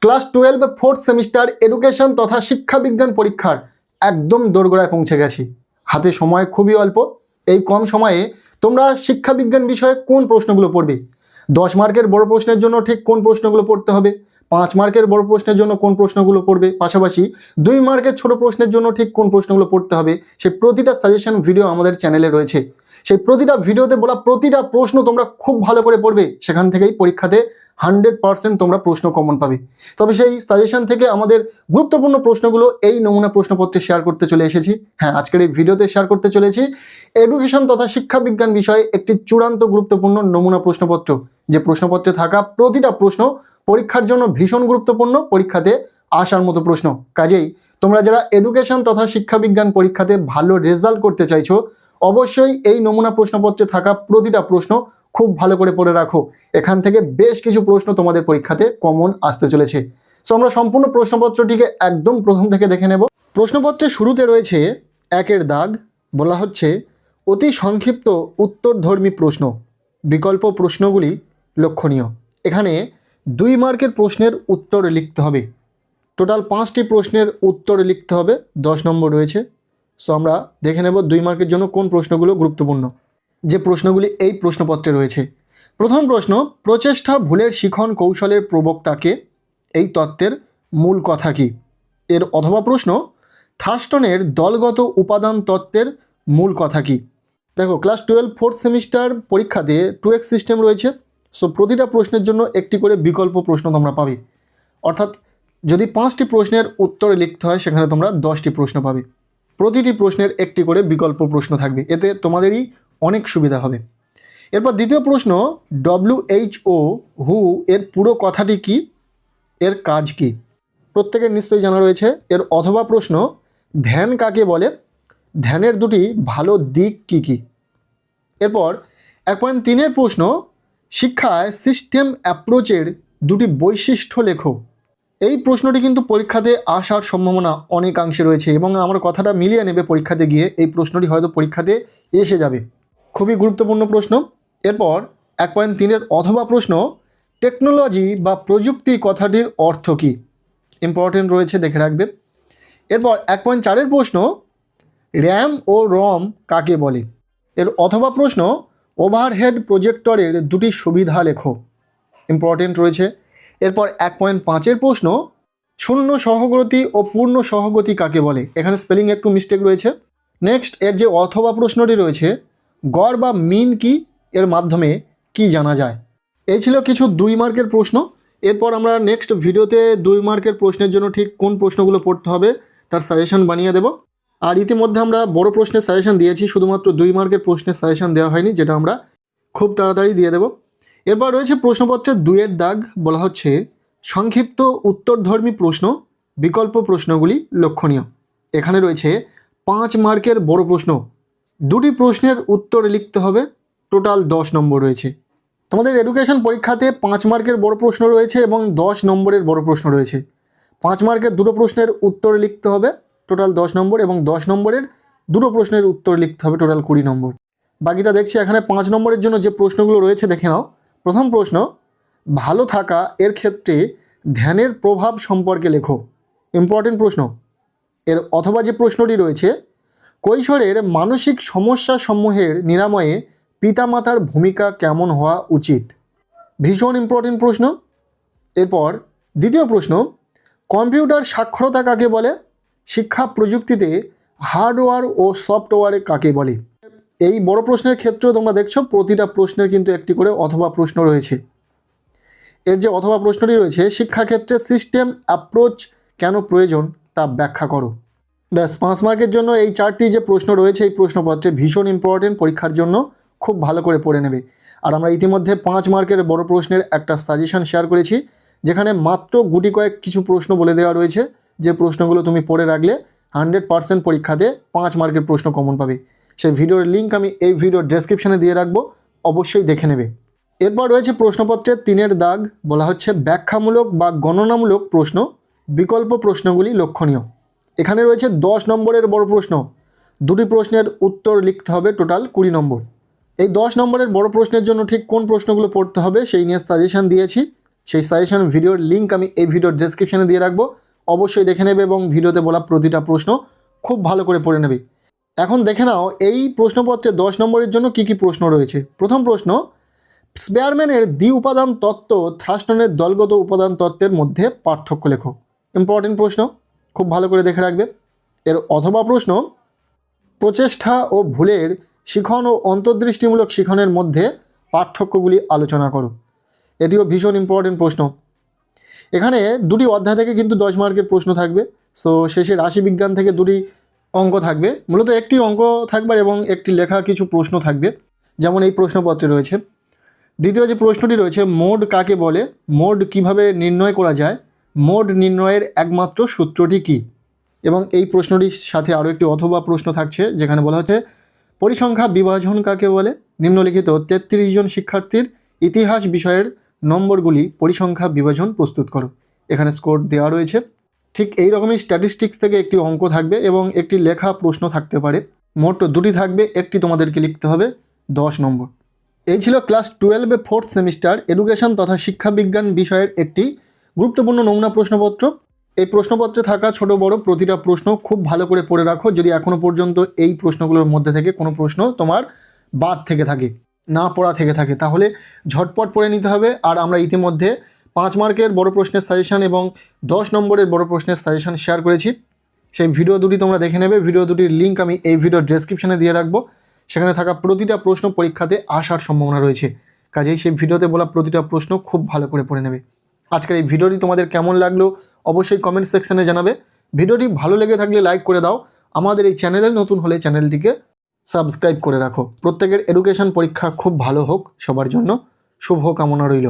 Class 12 fourth semester education তথা শিক্ষা বিজ্ঞান পরীক্ষার একদম দোরগোড়ায় পৌঁছে গেছি। হাতে সময় খুবই অল্প। এই কম সময়ে তোমরা শিক্ষা বিজ্ঞান বিষয়ে কোন প্রশ্নগুলো পড়বে, 10 মার্কের বড় প্রশ্নের জন্য ঠিক কোন প্রশ্নগুলো পড়তে হবে, 5 মার্কের বড় প্রশ্নের জন্য কোন প্রশ্নগুলো পড়বে, পাশাপাশি 2 মার্কের ছোট প্রশ্নের জন্য ঠিক কোন প্রশ্নগুলো পড়তে হবে, সেই প্রতিটা সাজেশন ভিডিও আমাদের চ্যানেলে রয়েছে। সেই প্রতিটা ভিডিওতে বলা প্রতিটা প্রশ্ন তোমরা খুব ভালো করে পড়বে, সেখান থেকেই পরীক্ষাতে 100% তোমরা প্রশ্ন কমন পাবে। তবে সেই সাজেশন থেকে আমাদের গুরুত্বপূর্ণ প্রশ্নগুলো এই নমুনা প্রশ্নপত্রে শেয়ার করতে চলে এসেছি। হ্যাঁ, আজকের এই ভিডিওতে শেয়ার করতে চলেছি এডুকেশন তথা শিক্ষা বিজ্ঞান বিষয়ে একটি চূড়ান্ত গুরুত্বপূর্ণ নমুনা প্রশ্নপত্র, যে প্রশ্নপত্রে থাকা প্রতিটা প্রশ্ন পরীক্ষার জন্য ভীষণ গুরুত্বপূর্ণ, পরীক্ষাতে আসার মতো প্রশ্ন। কাজেই তোমরা যারা এডুকেশন তথা শিক্ষা বিজ্ঞান পরীক্ষাতে ভালো রেজাল্ট করতে চাইছো, অবশ্যই এই নমুনা প্রশ্নপত্রে থাকা প্রতিটা প্রশ্ন খুব ভালো করে পড়ে রাখো। এখান থেকে বেশ কিছু প্রশ্ন তোমাদের পরীক্ষাতে কমন আসতে চলেছে। সো আমরা সম্পূর্ণ প্রশ্নপত্রটিকে একদম প্রথম থেকে দেখে নেব। প্রশ্নপত্রের শুরুতে রয়েছে 1 দাগ, বলা হচ্ছে অতি সংক্ষিপ্ত উত্তরধর্মী প্রশ্ন, বিকল্প প্রশ্নগুলি লক্ষণীয়। এখানে 2 মার্কের প্রশ্নের উত্তর লিখতে হবে। টোটাল 5টি প্রশ্নের উত্তর লিখতে হবে, 10 নম্বর রয়েছে। সো আমরা দেখে নেব 2 মার্কের জন্য কোন প্রশ্নগুলো গুরুত্বপূর্ণ, যে প্রশ্নগুলি এই প্রশ্নপত্রে রয়েছে। প্রথম প্রশ্ন, প্রচেষ্টা ভুলের শিখন কৌশলের প্রবক্তাকে, এই তত্ত্বের মূল কথা কি? এর অথবা প্রশ্ন, থার্স্টনের দলগত উপাদান তত্ত্বের মূল কথা কি? দেখো, ক্লাস 12 ফোর্থ সেমিস্টার পরীক্ষাতে 2x সিস্টেম রয়েছে। সো প্রতিটা প্রশ্নের জন্য একটি করে বিকল্প প্রশ্ন তোমরা পাবে। অর্থাৎ যদি 5টি প্রশ্নের উত্তর লিখতে হয়, সেখানে তোমরা 10টি প্রশ্ন পাবে। প্রতিটি প্রশ্নের একটি করে বিকল্প প্রশ্ন থাকবে, এতে তোমাদেরই অনেক সুবিধা হবে। এরপর দ্বিতীয় প্রশ্ন, WHO হু এর পুরো কথাটি কি, এর কাজ কি? প্রত্যেকের নিশ্চয়ই জানা রয়েছে। এর অথবা প্রশ্ন, ধ্যান কাকে বলে, ধ্যানের দুটি ভালো দিক কি কি? এরপর 1.3 প্রশ্ন, শিক্ষায় সিস্টেম অ্যাপ্রোচের দুটি বৈশিষ্ট্য লেখো। এই প্রশ্নটি কিন্তু পরীক্ষাতে আসার সম্ভাবনা অনেকাংশে রয়েছে এবং আমার কথাটা মিলিয়ে নেবে পরীক্ষাতে গিয়ে, এই প্রশ্নটি হয়তো পরীক্ষাতে এসে যাবে। খুবই গুরুত্বপূর্ণ প্রশ্ন। এরপর 1.3 অথবা প্রশ্ন, টেকনোলজি বা প্রযুক্তি কথাটির অর্থ কী? ইম্পর্টেন্ট রয়েছে, দেখে রাখবে। এরপর 1.4 প্রশ্ন, র্যাম ও রম কাকে বলে? এর অথবা প্রশ্ন, ওভারহেড প্রজেক্টরের দুটি সুবিধা লেখো। ইম্পর্টেন্ট রয়েছে। এরপর 1.5 প্রশ্ন, শূন্য সহগতি ও পূর্ণ সহগতি কাকে বলে? এখানে স্পেলিং একটু মিস্টেক রয়েছে। নেক্সট, এর যে অথবা প্রশ্নটি রয়েছে, গড় বা মিন কি, এর মাধ্যমে কি জানা যায়? এই ছিল কিছু 2 মার্কের প্রশ্ন। এরপর আমরা নেক্সট ভিডিওতে 2 মার্কের প্রশ্নের জন্য ঠিক কোন প্রশ্নগুলো পড়তে হবে তার সাজেশন বানিয়ে দেব। আর ইতিমধ্যে আমরা বড় প্রশ্নের সাজেশন দিয়েছি, শুধুমাত্র 2 মার্কের প্রশ্নের সাজেশন দেওয়া হয়নি, যেটা আমরা খুব তাড়াতাড়ি দিয়ে দেব। এরপর রয়েছে প্রশ্নপত্রের 2 দাগ, বলা হচ্ছে সংক্ষিপ্ত উত্তরধর্মী প্রশ্ন, বিকল্প প্রশ্নগুলি লক্ষণীয়। এখানে রয়েছে 5 মার্কের বড় প্রশ্ন, 2টি প্রশ্নের উত্তর লিখতে হবে, টোটাল 10 নম্বর রয়েছে। তোমাদের এডুকেশন পরীক্ষাতে 5 মার্কের বড় প্রশ্ন রয়েছে এবং 10 নম্বরের বড় প্রশ্ন রয়েছে। 5 মার্কের 2টো প্রশ্নের উত্তর লিখতে হবে, টোটাল 10 নম্বর, এবং 10 নম্বরের 2টো প্রশ্নের উত্তর লিখতে হবে, টোটাল 20 নম্বর। বাকিটা দেখছি এখানে 5 নম্বরের জন্য যে প্রশ্নগুলো রয়েছে দেখে নাও। প্রথম প্রশ্ন, ভালো থাকা এর ক্ষেত্রে ধ্যানের প্রভাব সম্পর্কে লেখো। ইম্পর্টেন্ট প্রশ্ন। এর অথবা যে প্রশ্নটি রয়েছে, কৈশোরের মানসিক সমস্যা সমূহের নিরাময়ে পিতামাতার ভূমিকা কেমন হওয়া উচিত? ভীষণ ইম্পর্টেন্ট প্রশ্ন। এরপর দ্বিতীয় প্রশ্ন, কম্পিউটার সাক্ষরতা কাকে বলে? শিক্ষা প্রযুক্তিতে হার্ডওয়্যার ও সফটওয়্যার কাকে বলে? এই বড় প্রশ্নের ক্ষেত্রেও তোমরা দেখছো প্রতিটা প্রশ্নের কিন্তু একটি করে অথবা প্রশ্ন রয়েছে। এর যে অথবা প্রশ্নটি রয়েছে, শিক্ষাক্ষেত্রে সিস্টেম অ্যাপ্রোচ কেন প্রয়োজন তা ব্যাখ্যা করো। ব্যাস, 5 মার্কের জন্য এই 4টি যে প্রশ্ন রয়েছে এই প্রশ্নপত্রে ভীষণ ইম্পর্টেন্ট, পরীক্ষার জন্য খুব ভালো করে পড়ে নেবে। আর আমরা ইতিমধ্যে 5 মার্কের বড় প্রশ্নের একটা সাজেশন শেয়ার করেছি, যেখানে মাত্র গুটি কয়েক কিছু প্রশ্ন বলে দেওয়া রয়েছে, যে প্রশ্নগুলো তুমি পড়ে রাখলে 100% পরীক্ষাতে 5 মার্কের প্রশ্ন কমন পাবে। সেই ভিডিওর লিঙ্ক আমি এই ভিডিওর ডেসক্রিপশানে দিয়ে রাখবো, অবশ্যই দেখে নেবে। এরপর রয়েছে প্রশ্নপত্রের 3 দাগ, বলা হচ্ছে ব্যাখ্যামূলক বা গণনামূলক প্রশ্ন, বিকল্প প্রশ্নগুলি লক্ষণীয়। এখানে রয়েছে 10 নম্বরের বড় প্রশ্ন, 2টি প্রশ্নের উত্তর লিখতে হবে, টোটাল 20 নম্বর। এই 10 নম্বরের বড় প্রশ্নের জন্য ঠিক কোন প্রশ্নগুলো পড়তে হবে সেই নিয়ে সাজেশন দিয়েছি, সেই সাজেশন ভিডিওর লিঙ্ক আমি এই ভিডিওর ডেসক্রিপশানে দিয়ে রাখবো, অবশ্যই দেখে নেবে এবং ভিডিওতে বলা প্রতিটা প্রশ্ন খুব ভালো করে পড়ে নেবে। এখন দেখে নাও এই প্রশ্নপত্রে 10 নম্বরের জন্য কি কি প্রশ্ন রয়েছে। প্রথম প্রশ্ন, স্পেয়ারম্যানের দ্বি উপাদান তত্ত্ব থ্রাস্টনের দলগত উপাদান তত্ত্বের মধ্যে পার্থক্য লেখো। ইম্পর্টেন্ট প্রশ্ন, খুব ভালো করে দেখে রাখবে। এর অথবা প্রশ্ন, প্রচেষ্টা ও ভুলের শিখন ও অন্তর্দৃষ্টিমূলক শিখনের মধ্যে পার্থক্যগুলি আলোচনা করো। এটিও ভীষণ ইম্পর্টেন্ট প্রশ্ন। এখানে দুটি অধ্যায় থেকে কিন্তু 10 মার্কের প্রশ্ন থাকবে। সো শেষে রাশিবিজ্ঞান থেকে দুটি অঙ্ক থাকবে, মূলত একটি অঙ্ক থাকবে এবং একটি লেখা কিছু প্রশ্ন থাকবে, যেমন এই প্রশ্নপত্রে রয়েছে। দ্বিতীয় যে প্রশ্নটি রয়েছে, মোড কাকে বলে, মোড কিভাবে নির্ণয় করা যায়, মোড নির্ণয়ের একমাত্র সূত্রটি কী। এবং এই প্রশ্নটির সাথে আরও একটি অথবা প্রশ্ন থাকছে, যেখানে বলা হচ্ছে পরিসংখ্যা বিভাজন কাকে বলে, নিম্নলিখিত 33 জন শিক্ষার্থীর ইতিহাস বিষয়ের নম্বরগুলি পরিসংখ্যা বিভাজন প্রস্তুত করো। এখানে স্কোর দেওয়া রয়েছে। ঠিক এই রকমই স্ট্যাটিস্টিক্স থেকে একটি অঙ্ক থাকবে এবং একটি লেখা প্রশ্ন থাকতে পারে। মোট দুটি থাকবে, একটি তোমাদেরকে লিখতে হবে 10 নম্বর। এই ছিল ক্লাস 12-এ 4th সেমিস্টার এডুকেশন তথা শিক্ষাবিজ্ঞান বিষয়ের একটি গুরুত্বপূর্ণ নমুনা প্রশ্নপত্র। এই প্রশ্নপত্রে থাকা ছোট বড় প্রতিটা প্রশ্ন খুব ভালো করে পড়ে রাখো, যদি এখনও পর্যন্ত এই প্রশ্নগুলোর মধ্যে থেকে কোনো প্রশ্ন তোমার বাদ থেকে থাকে, না পড়া থেকে থাকে, তাহলে ঝটপট পড়ে নিতে হবে। আর আমরা ইতিমধ্যে 5 মার্কের বড় প্রশ্নের সাজেশন এবং 10 নম্বরের বড় প্রশ্নের সাজেশন শেয়ার করেছি, সেই ভিডিও দুটি তোমরা দেখে নেবে। ভিডিও দুটির লিঙ্ক আমি এই ভিডিওর ডেসক্রিপশনে দিয়ে রাখবো। সেখানে থাকা প্রতিটা প্রশ্ন পরীক্ষাতে আসার সম্ভাবনা রয়েছে, কাজেই সেই ভিডিওতে বলা প্রতিটা প্রশ্ন খুব ভালো করে পড়ে নেবে। আজকের এই ভিডিওটি তোমাদের কেমন লাগলো অবশ্যই কমেন্ট সেকশনে জানাবে। ভিডিওটি ভালো লেগে থাকলে লাইক করে দাও। আমাদের এই চ্যানেলে নতুন হলে চ্যানেলটিকে সাবস্ক্রাইব করে রাখো। প্রত্যেকের এডুকেশন পরীক্ষা খুব ভালো হোক, সবার জন্য শুভ কামনা রইল।